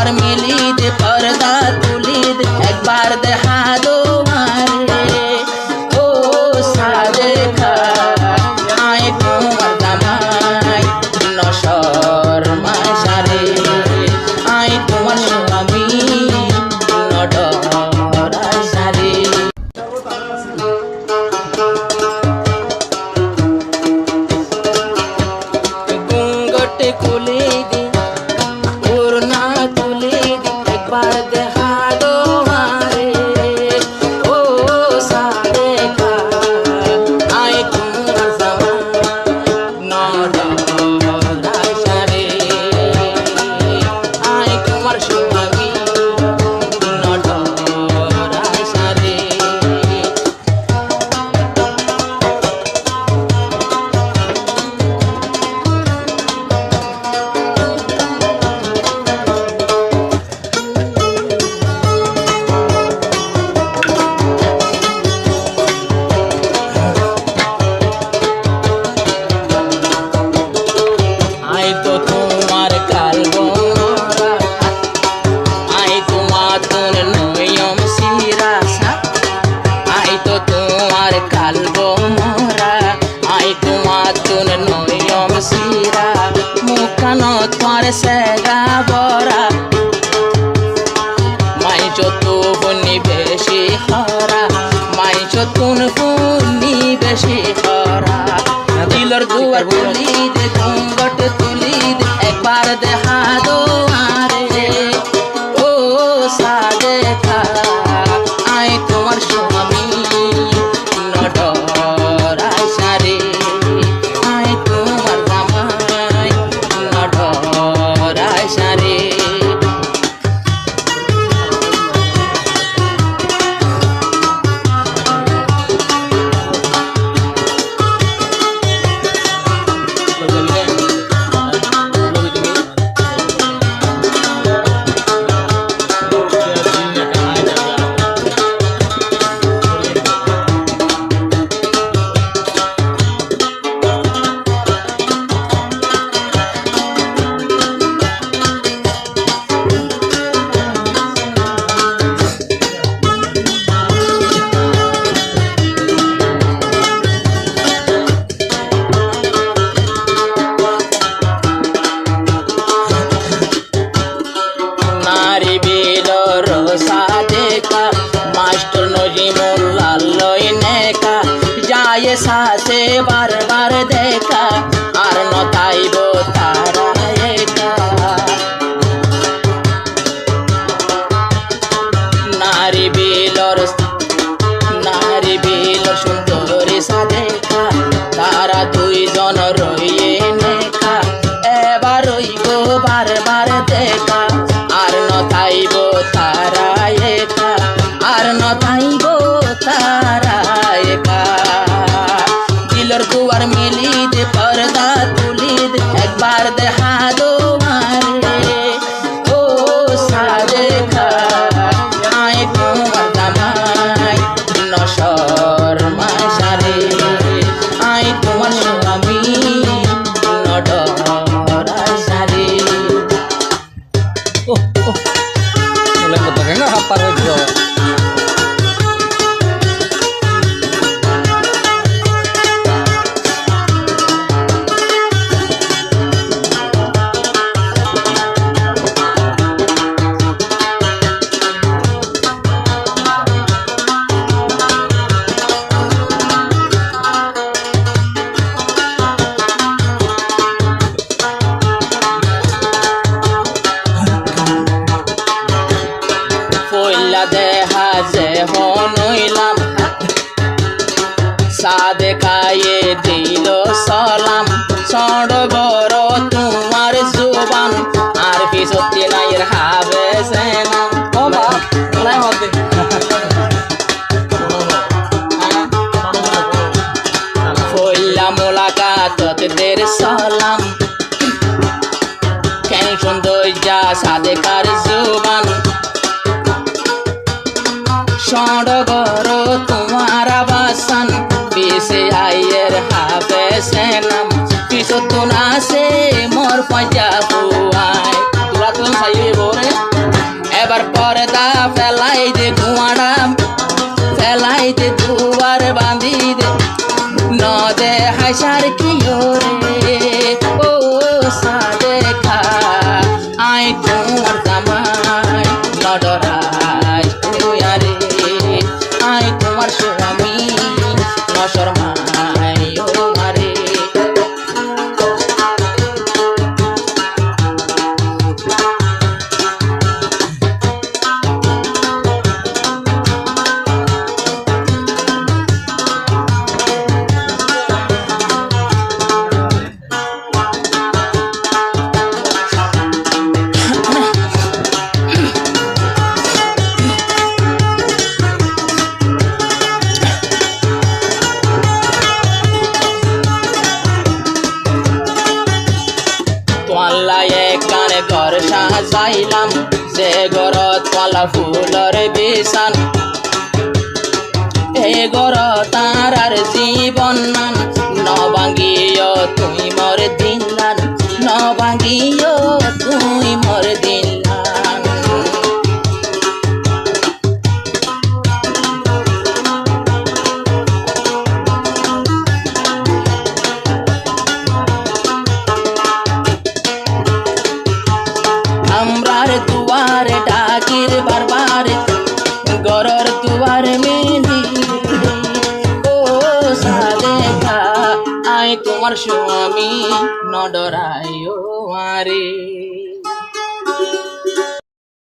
दुआर मिली दे पर्दा तुली दे एक बार देखा दो मारे ओ सादे खा आए तुम्हार दामाई नशर माशारे आए तुम्हार स्वामी नडर आशारे घूंघट खुले दे ओढ़ना तुले दे एक बार देखा दो मारे ओ सादे खा आए तुम्हार दामाई नडर आशारे आए तुम्हार स्वामी नडर आशारे आई तो तुम्हार कालबो मोरा आई तुम्हार नयम सिरासा आई तो तुम्हार कालबो मोरा आई तुम्हार नयम सिरा मुखान तुम्हार सेगा बरा माई चतु बुनी बेशी हरा माई चतुन बुनी बेशी हरा दिलर दुआर तुली दे घूंघट तुली दे एक बार देखा दो मारे ओ सादे खा आए तुम्हार स्वामी नडर आशारे आए तुम्हार दामाई नडर आशारे नारी बिलर सादे का मास्टर नजीमुल्लाह लई नेका जाए सासे बार बार देखा আর নতাইব তারা একা নারী বিলর সুন্দরী সাদেকা তারা দুইজন রইয়ে নেকা এবার রইব বারবার দেখা আর নতাইব তারা একা আর নতাইব তারা একা दिलर दुआर मिली दे पर्दा तुली दे एक बार देखा दो मारे ओ सादे खा आए तुम्हार दामाई नशर माशारे आए तुम्हार स्वामी नडर आशारे Mulai betulnya apa lagi? পইলা দেখা যে হনইলাম সাদে খাইয়ে দিল সালাম সড়গর তোমার জুবান আর পিছতি নাইর হাবে সেনাম ও বা লাই হতে পইলা মোলাকাত দের সালাম কেন সুন্দর যা সাদে কার জুবান সড়গর তোমার বাসন পিছে আইয়ের হাবে সেনাম পিছত না সে মোর পাজা বুয়াই তোরা তো সাইবে বরে নেশার কি রে ও সাদেখা আই তোমার জামাই নডরাই তুয়ারে আই তোমার স্বামী নশরমাই ও মারে কানে ঘর সাজাইলাম যে ঘরত পালা ফুলর বিছান এ ঘর তার আর জীবন নান নবাঙ্গিও তুই মর দিলান নবাঙ্গিও তুই মর দিলান আমরার দুয়ারে ডাকির বারবার গরর দুয়ার মেলি ও সাদেখা আই তোমার স্বামী নডরাই ও মারে